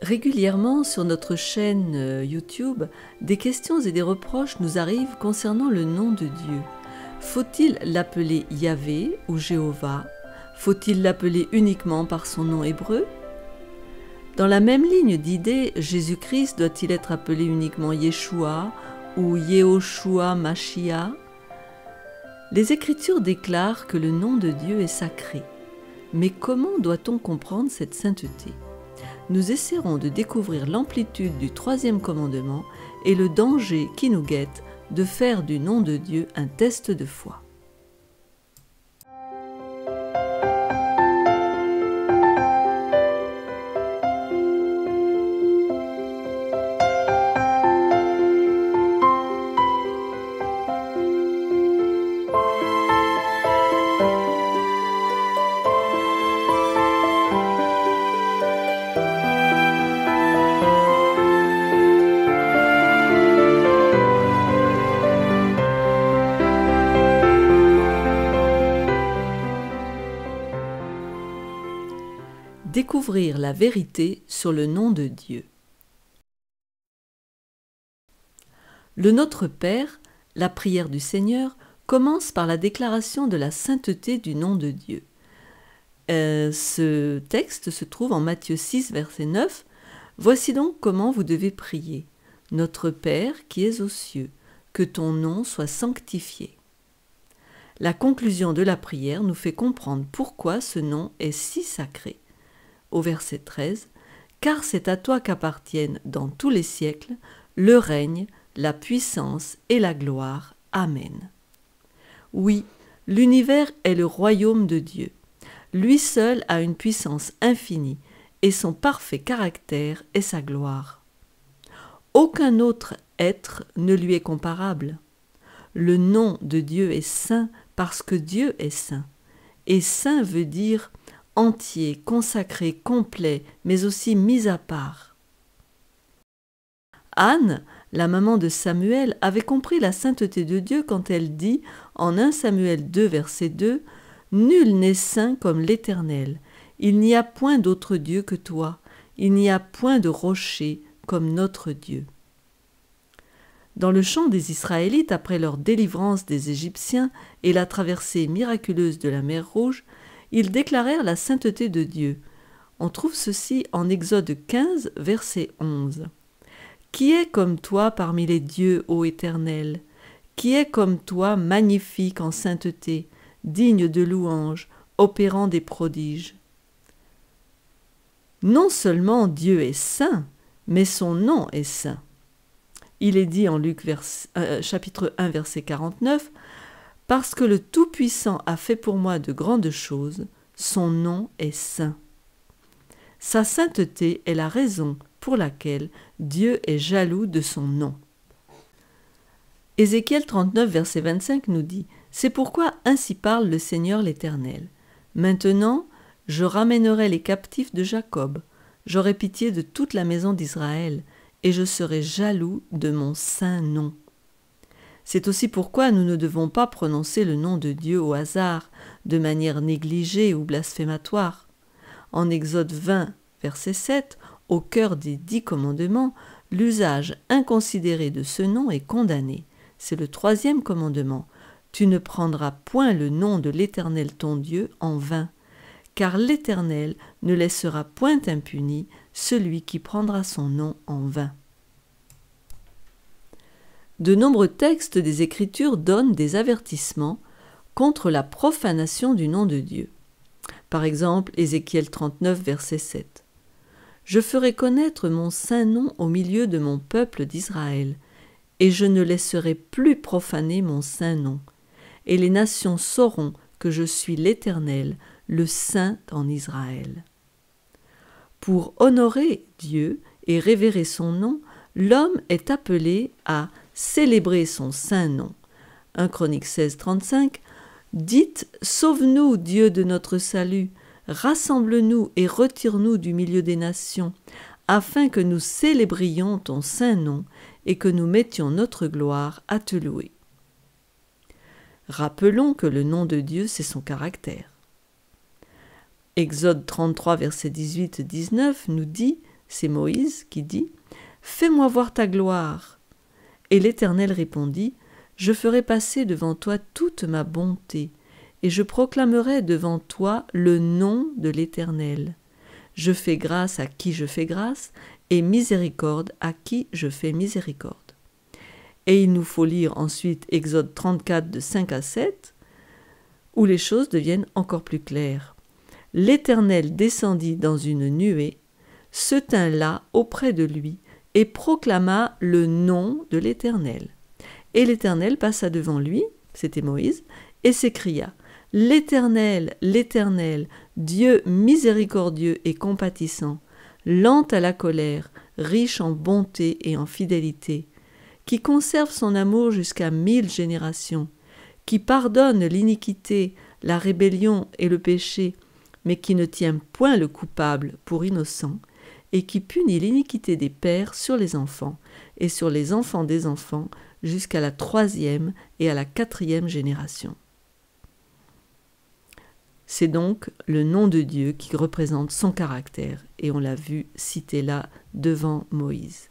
Régulièrement sur notre chaîne YouTube, des questions et des reproches nous arrivent concernant le nom de Dieu. Faut-il l'appeler Yahvé ou Jéhovah? Faut-il l'appeler uniquement par son nom hébreu? Dans la même ligne d'idées, Jésus-Christ doit-il être appelé uniquement Yeshua ou Yehoshua Mashiach? Les Écritures déclarent que le nom de Dieu est sacré. Mais comment doit-on comprendre cette sainteté? Nous essaierons de découvrir l'amplitude du troisième commandement et le danger qui nous guette de faire du nom de Dieu un test de foi. Découvrir la vérité sur le nom de Dieu. Le Notre Père, la prière du Seigneur, commence par la déclaration de la sainteté du nom de Dieu. Ce texte se trouve en Matthieu 6, verset 9. « Voici donc comment vous devez prier. Notre Père qui es aux cieux, que ton nom soit sanctifié. » La conclusion de la prière nous fait comprendre pourquoi ce nom est si sacré. Au verset 13, « Car c'est à toi qu'appartiennent dans tous les siècles le règne, la puissance et la gloire. Amen. » Oui, l'univers est le royaume de Dieu. Lui seul a une puissance infinie et son parfait caractère est sa gloire. Aucun autre être ne lui est comparable. Le nom de Dieu est saint parce que Dieu est saint. Et saint veut dire entier, consacré, complet, mais aussi mis à part. Anne, la maman de Samuel, avait compris la sainteté de Dieu quand elle dit, en 1 Samuel 2, verset 2, « Nul n'est saint comme l'Éternel. Il n'y a point d'autre Dieu que toi. Il n'y a point de rocher comme notre Dieu. » Dans le chant des Israélites, après leur délivrance des Égyptiens et la traversée miraculeuse de la mer Rouge, ils déclarèrent la sainteté de Dieu. On trouve ceci en Exode 15, verset 11. « Qui est comme toi parmi les dieux, ô Éternel? Qui est comme toi magnifique en sainteté, digne de louange, opérant des prodiges? » Non seulement Dieu est saint, mais son nom est saint. Il est dit en Luc chapitre 1, verset 49, « Parce que le Tout-Puissant a fait pour moi de grandes choses, son nom est saint. » Sa sainteté est la raison pour laquelle Dieu est jaloux de son nom. Ézéchiel 39, verset 25 nous dit « C'est pourquoi ainsi parle le Seigneur l'Éternel. Maintenant, je ramènerai les captifs de Jacob, j'aurai pitié de toute la maison d'Israël, et je serai jaloux de mon saint nom. » C'est aussi pourquoi nous ne devons pas prononcer le nom de Dieu au hasard, de manière négligée ou blasphématoire. En Exode 20, verset 7, au cœur des 10 commandements, l'usage inconsidéré de ce nom est condamné. C'est le 3e commandement. « Tu ne prendras point le nom de l'Éternel ton Dieu en vain, car l'Éternel ne laissera point impuni celui qui prendra son nom en vain. » De nombreux textes des Écritures donnent des avertissements contre la profanation du nom de Dieu. Par exemple, Ézéchiel 39, verset 7. « Je ferai connaître mon saint nom au milieu de mon peuple d'Israël, et je ne laisserai plus profaner mon saint nom. Et les nations sauront que je suis l'Éternel, le Saint en Israël. » Pour honorer Dieu et révérer son nom, l'homme est appelé à célébrer son saint nom. 1 Chroniques 16, 35. « Dites, sauve-nous, Dieu de notre salut, rassemble-nous et retire-nous du milieu des nations, afin que nous célébrions ton saint nom et que nous mettions notre gloire à te louer. » Rappelons que le nom de Dieu, c'est son caractère. Exode 33, versets 18-19 nous dit « C'est Moïse qui dit « Fais-moi voir ta gloire ». Et l'Éternel répondit « Je ferai passer devant toi toute ma bonté, et je proclamerai devant toi le nom de l'Éternel. Je fais grâce à qui je fais grâce, et miséricorde à qui je fais miséricorde. » Et il nous faut lire ensuite Exode 34 de 5 à 7, où les choses deviennent encore plus claires. L'Éternel descendit dans une nuée, se tint là auprès de lui, et proclama le nom de l'Éternel. Et l'Éternel passa devant lui, c'était Moïse, et s'écria « L'Éternel, l'Éternel, Dieu miséricordieux et compatissant, lent à la colère, riche en bonté et en fidélité, qui conserve son amour jusqu'à 1000 générations, qui pardonne l'iniquité, la rébellion et le péché, mais qui ne tient point le coupable pour innocent, et qui punit l'iniquité des pères sur les enfants, et sur les enfants des enfants, jusqu'à la 3e et à la 4e génération. » C'est donc le nom de Dieu qui représente son caractère, et on l'a vu cité là devant Moïse.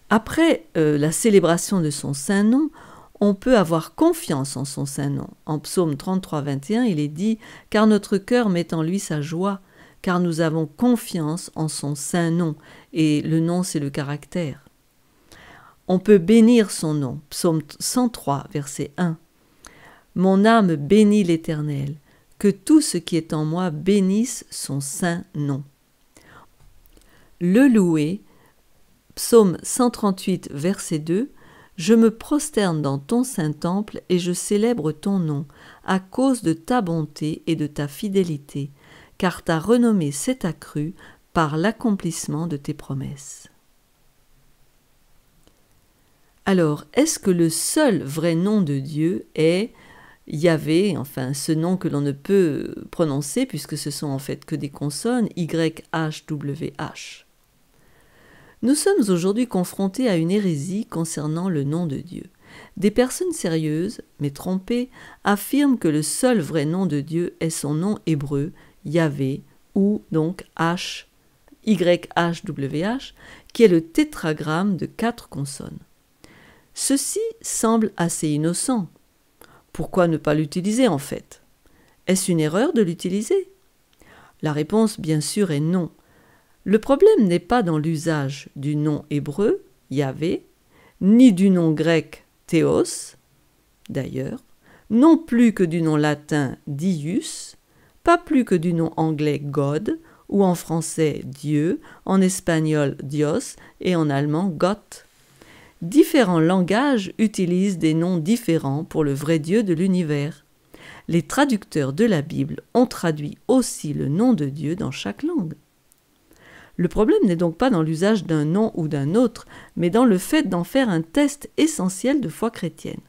Après la célébration de son saint nom, on peut avoir confiance en son saint nom. En Psaume 33, 21, il est dit « Car notre cœur met en lui sa joie, car nous avons confiance en son saint nom. » Et le nom, c'est le caractère. On peut bénir son nom. Psaume 103, verset 1. « Mon âme bénit l'Éternel, que tout ce qui est en moi bénisse son saint nom. » Le louer, Psaume 138, verset 2, « Je me prosterne dans ton saint temple et je célèbre ton nom, à cause de ta bonté et de ta fidélité, car ta renommée s'est accrue par l'accomplissement de tes promesses. » Alors, est-ce que le seul vrai nom de Dieu est Yahvé, enfin ce nom que l'on ne peut prononcer puisque ce sont en fait que des consonnes, YHWH. Nous sommes aujourd'hui confrontés à une hérésie concernant le nom de Dieu. Des personnes sérieuses, mais trompées, affirment que le seul vrai nom de Dieu est son nom hébreu, Yahvé, ou donc YHWH, qui est le tétragramme de 4 consonnes. Ceci semble assez innocent. Pourquoi ne pas l'utiliser en fait? Est-ce une erreur de l'utiliser? La réponse bien sûr est non. Le problème n'est pas dans l'usage du nom hébreu, Yahvé, ni du nom grec Théos, d'ailleurs, non plus que du nom latin Dius, pas plus que du nom anglais God, ou en français Dieu, en espagnol Dios et en allemand Gott. Différents langages utilisent des noms différents pour le vrai Dieu de l'univers. Les traducteurs de la Bible ont traduit aussi le nom de Dieu dans chaque langue. Le problème n'est donc pas dans l'usage d'un nom ou d'un autre, mais dans le fait d'en faire un test essentiel de foi chrétienne.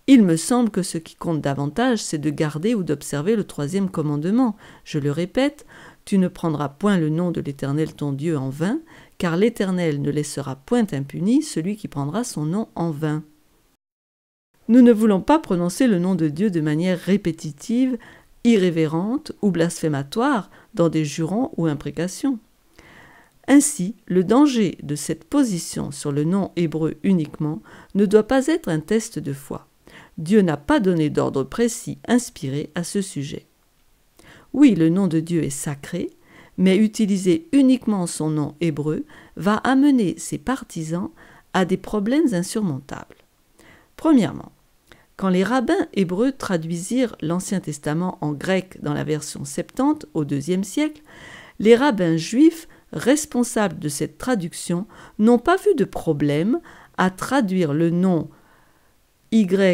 Il me semble que ce qui compte davantage, c'est de garder ou d'observer le 3e commandement. Je le répète, tu ne prendras point le nom de l'Éternel ton Dieu en vain, car l'Éternel ne laissera point impuni celui qui prendra son nom en vain. Nous ne voulons pas prononcer le nom de Dieu de manière répétitive, irrévérente ou blasphématoire dans des jurons ou imprécations. Ainsi, le danger de cette position sur le nom hébreu uniquement ne doit pas être un test de foi. Dieu n'a pas donné d'ordre précis inspiré à ce sujet. Oui, le nom de Dieu est sacré, mais utiliser uniquement son nom hébreu va amener ses partisans à des problèmes insurmontables. Premièrement, quand les rabbins hébreux traduisirent l'Ancien Testament en grec dans la version Septante au IIe siècle, les rabbins juifs responsables de cette traduction n'ont pas vu de problème à traduire le nom YHWH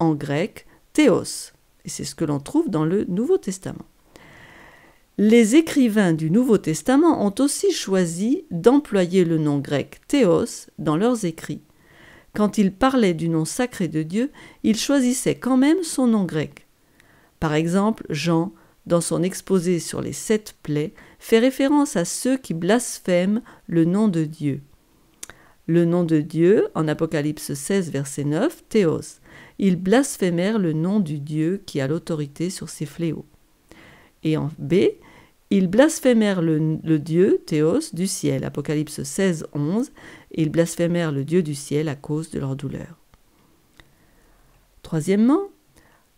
en grec Théos. Et c'est ce que l'on trouve dans le Nouveau Testament. Les écrivains du Nouveau Testament ont aussi choisi d'employer le nom grec Théos dans leurs écrits. Quand ils parlaient du nom sacré de Dieu, ils choisissaient quand même son nom grec. Par exemple, Jean, dans son exposé sur les 7 plaies, fait référence à ceux qui blasphèment le nom de Dieu. Le nom de Dieu, en Apocalypse 16, verset 9, Théos. Ils blasphémèrent le nom du Dieu qui a l'autorité sur ces fléaux. Et en B, ils blasphémèrent le Dieu, Théos, du ciel, Apocalypse 16, 11, et ils blasphémèrent le Dieu du ciel à cause de leur douleur. Troisièmement,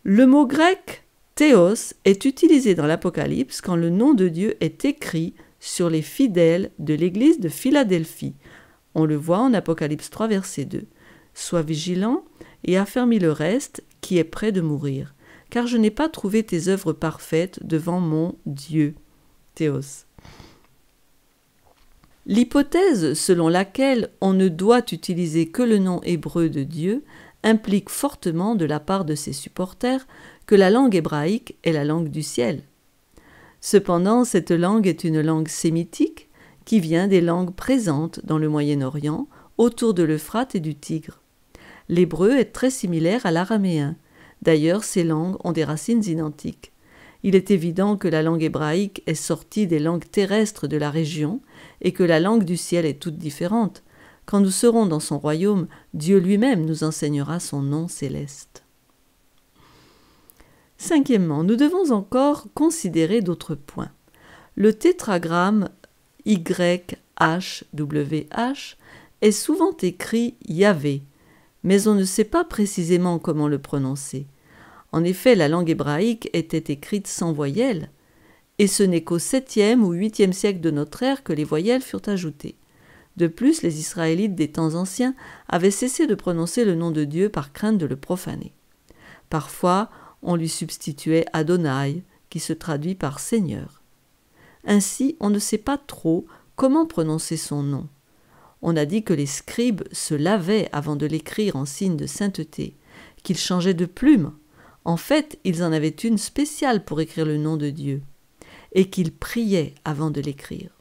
le mot grec Théos est utilisé dans l'Apocalypse quand le nom de Dieu est écrit sur les fidèles de l'église de Philadelphie. On le voit en Apocalypse 3, verset 2. « Sois vigilant et affermis le reste qui est près de mourir, car je n'ai pas trouvé tes œuvres parfaites devant mon Dieu. » Théos. L'hypothèse selon laquelle on ne doit utiliser que le nom hébreu de Dieu implique fortement de la part de ses supporters que la langue hébraïque est la langue du ciel. Cependant, cette langue est une langue sémitique qui vient des langues présentes dans le Moyen-Orient, autour de l'Euphrate et du Tigre. L'hébreu est très similaire à l'araméen. D'ailleurs, ces langues ont des racines identiques. Il est évident que la langue hébraïque est sortie des langues terrestres de la région et que la langue du ciel est toute différente. Quand nous serons dans son royaume, Dieu lui-même nous enseignera son nom céleste. Cinquièmement, nous devons encore considérer d'autres points. Le tétragramme YHWH est souvent écrit Yahvé, mais on ne sait pas précisément comment le prononcer. En effet, la langue hébraïque était écrite sans voyelles, et ce n'est qu'au 7e ou 8e siècle de notre ère que les voyelles furent ajoutées. De plus, les Israélites des temps anciens avaient cessé de prononcer le nom de Dieu par crainte de le profaner. Parfois, on lui substituait Adonai, qui se traduit par Seigneur. Ainsi, on ne sait pas trop comment prononcer son nom. On a dit que les scribes se lavaient avant de l'écrire en signe de sainteté, qu'ils changeaient de plume. En fait, ils en avaient une spéciale pour écrire le nom de Dieu, et qu'ils priaient avant de l'écrire.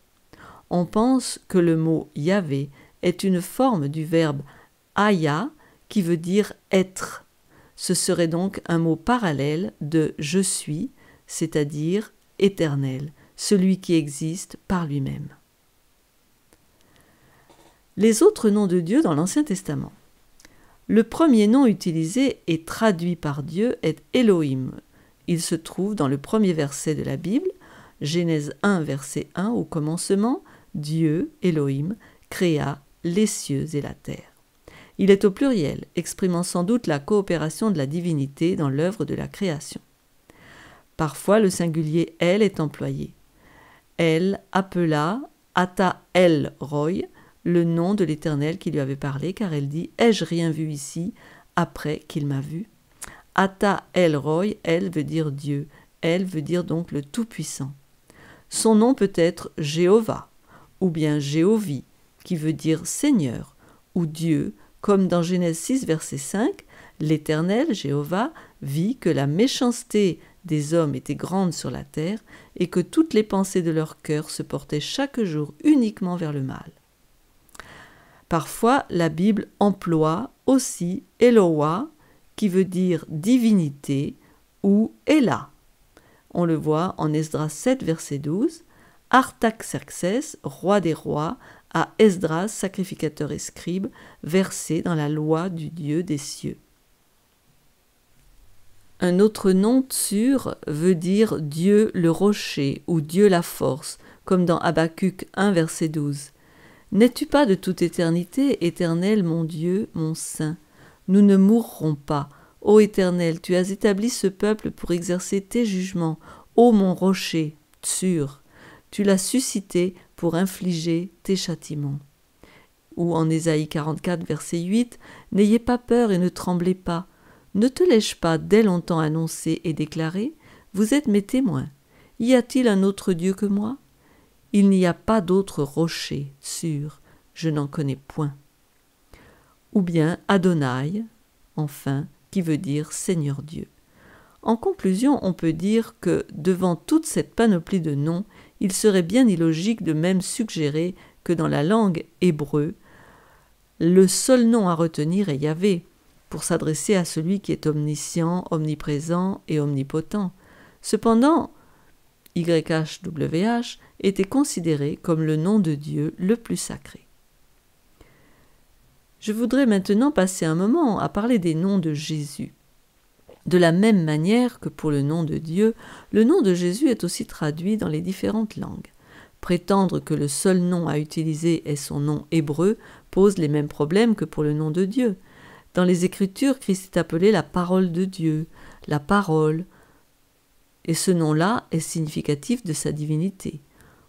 On pense que le mot Yahvé est une forme du verbe Aya, qui veut dire être. Ce serait donc un mot parallèle de « je suis », c'est-à-dire éternel, celui qui existe par lui-même. Les autres noms de Dieu dans l'Ancien Testament. Le premier nom utilisé et traduit par Dieu est Elohim. Il se trouve dans le premier verset de la Bible, Genèse 1, verset 1, au commencement, Dieu, Elohim, créa les cieux et la terre. Il est au pluriel, exprimant sans doute la coopération de la divinité dans l'œuvre de la création. Parfois, le singulier « elle » est employé. Elle appela Ata El Roy, le nom de l'Éternel qui lui avait parlé, car elle dit « ai-je rien vu ici après qu'il m'a vu ?» Ata El Roy, elle veut dire Dieu, elle veut dire donc le Tout-Puissant. Son nom peut être Jéhovah, ou bien Jéhovie, qui veut dire Seigneur, ou Dieu, comme dans Genèse 6, verset 5, l'Éternel, Jéhovah, vit que la méchanceté des hommes était grande sur la terre et que toutes les pensées de leur cœur se portaient chaque jour uniquement vers le mal. Parfois, la Bible emploie aussi Eloah, qui veut dire divinité, ou Ella. On le voit en Esdras 7, verset 12. Artaxerxès, roi des rois, a Esdras, sacrificateur et scribe, versé dans la loi du Dieu des cieux. Un autre nom, Tsur, veut dire Dieu le rocher ou Dieu la force, comme dans Habacuc 1, verset 12. N'es-tu pas de toute éternité, Éternel, mon Dieu, mon Saint? Nous ne mourrons pas. Ô Éternel, tu as établi ce peuple pour exercer tes jugements. Ô mon rocher, Tsur, tu l'as suscité pour infliger tes châtiments. Ou en Ésaïe 44, verset 8, n'ayez pas peur et ne tremblez pas. Ne te l'ai-je pas dès longtemps annoncé et déclaré? Vous êtes mes témoins. Y a-t-il un autre Dieu que moi? Il n'y a pas d'autre rocher sûr, je n'en connais point. Ou bien Adonai, enfin, qui veut dire Seigneur Dieu. En conclusion, on peut dire que, devant toute cette panoplie de noms, il serait bien illogique de même suggérer que dans la langue hébreu, le seul nom à retenir est Yahvé, pour s'adresser à celui qui est omniscient, omniprésent et omnipotent. Cependant, YHWH était considéré comme le nom de Dieu le plus sacré. Je voudrais maintenant passer un moment à parler des noms de Jésus. De la même manière que pour le nom de Dieu, le nom de Jésus est aussi traduit dans les différentes langues. Prétendre que le seul nom à utiliser est son nom hébreu pose les mêmes problèmes que pour le nom de Dieu. Dans les Écritures, Christ est appelé la parole de Dieu, la parole, et ce nom-là est significatif de sa divinité.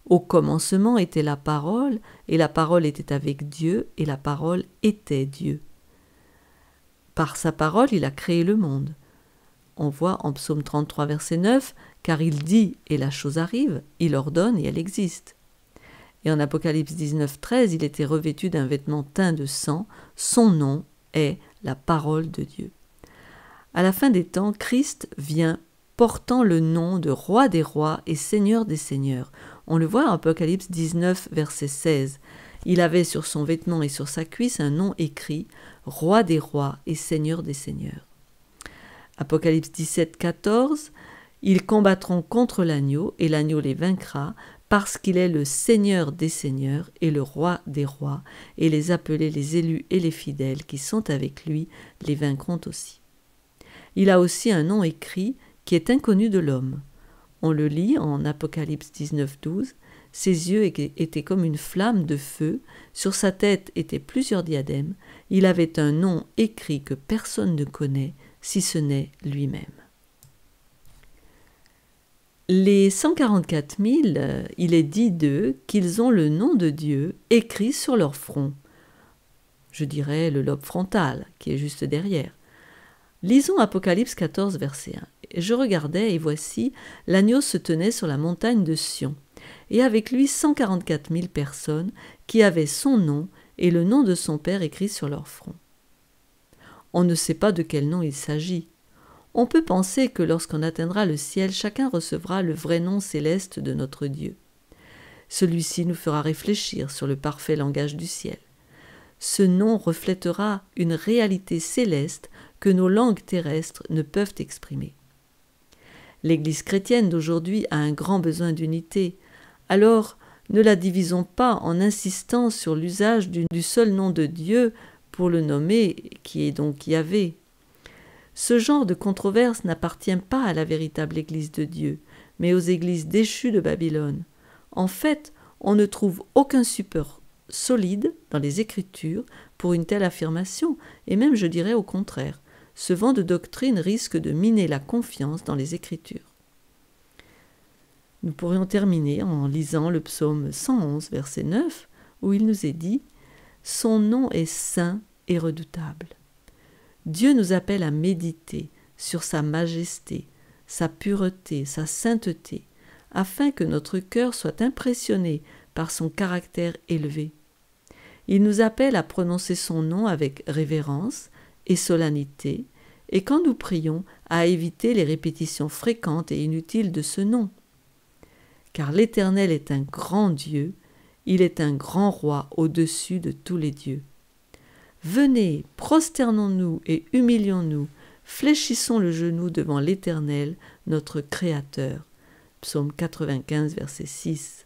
Au commencement était la parole, et la parole était avec Dieu, et la parole était Dieu. Par sa parole, il a créé le monde. On voit en Psaume 33, verset 9, « Car il dit et la chose arrive, il ordonne et elle existe. » Et en Apocalypse 19, 13, il était revêtu d'un vêtement teint de sang, son nom est la parole de Dieu. À la fin des temps, Christ vient portant le nom de roi des rois et seigneur des seigneurs. On le voit en Apocalypse 19, verset 16. Il avait sur son vêtement et sur sa cuisse un nom écrit « Roi des rois et seigneur des seigneurs ». Apocalypse 17, 14, « Ils combattront contre l'agneau, et l'agneau les vaincra, parce qu'il est le Seigneur des seigneurs et le Roi des rois, et les appelés, les élus et les fidèles qui sont avec lui les vaincront aussi. » Il a aussi un nom écrit qui est inconnu de l'homme. On le lit en Apocalypse 19, 12, « Ses yeux étaient comme une flamme de feu, sur sa tête étaient plusieurs diadèmes, il avait un nom écrit que personne ne connaît, si ce n'est lui-même. » Les 144 000, il est dit d'eux qu'ils ont le nom de Dieu écrit sur leur front. Je dirais le lobe frontal, qui est juste derrière. Lisons Apocalypse 14, verset 1. « Je regardais, et voici, l'agneau se tenait sur la montagne de Sion, et avec lui 144 000 personnes qui avaient son nom et le nom de son Père écrit sur leur front. » On ne sait pas de quel nom il s'agit. On peut penser que lorsqu'on atteindra le ciel, chacun recevra le vrai nom céleste de notre Dieu. Celui-ci nous fera réfléchir sur le parfait langage du ciel. Ce nom reflètera une réalité céleste que nos langues terrestres ne peuvent exprimer. L'Église chrétienne d'aujourd'hui a un grand besoin d'unité. Alors, ne la divisons pas en insistant sur l'usage du seul nom de Dieu pour le nommer, qui est donc Yahvé. Ce genre de controverse n'appartient pas à la véritable Église de Dieu, mais aux églises déchues de Babylone. En fait, on ne trouve aucun support solide dans les Écritures pour une telle affirmation, et même je dirais au contraire, ce vent de doctrine risque de miner la confiance dans les Écritures. Nous pourrions terminer en lisant le psaume 111, verset 9, où il nous est dit « Son nom est saint et redoutable ». Dieu nous appelle à méditer sur sa majesté, sa pureté, sa sainteté, afin que notre cœur soit impressionné par son caractère élevé. Il nous appelle à prononcer son nom avec révérence et solennité, et quand nous prions, à éviter les répétitions fréquentes et inutiles de ce nom. Car l'Éternel est un grand Dieu, il est un grand roi au-dessus de tous les dieux. Venez, prosternons-nous et humilions-nous, fléchissons le genou devant l'Éternel, notre Créateur. Psaume 95, verset 6.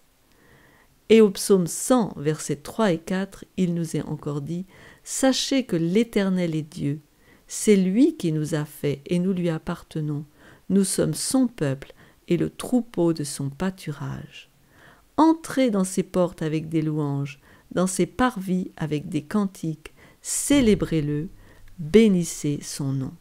Et au psaume 100, versets 3 et 4, il nous est encore dit « Sachez que l'Éternel est Dieu, c'est lui qui nous a fait et nous lui appartenons. Nous sommes son peuple et le troupeau de son pâturage. Entrez dans ses portes avec des louanges, dans ses parvis avec des cantiques, célébrez-le, bénissez son nom. »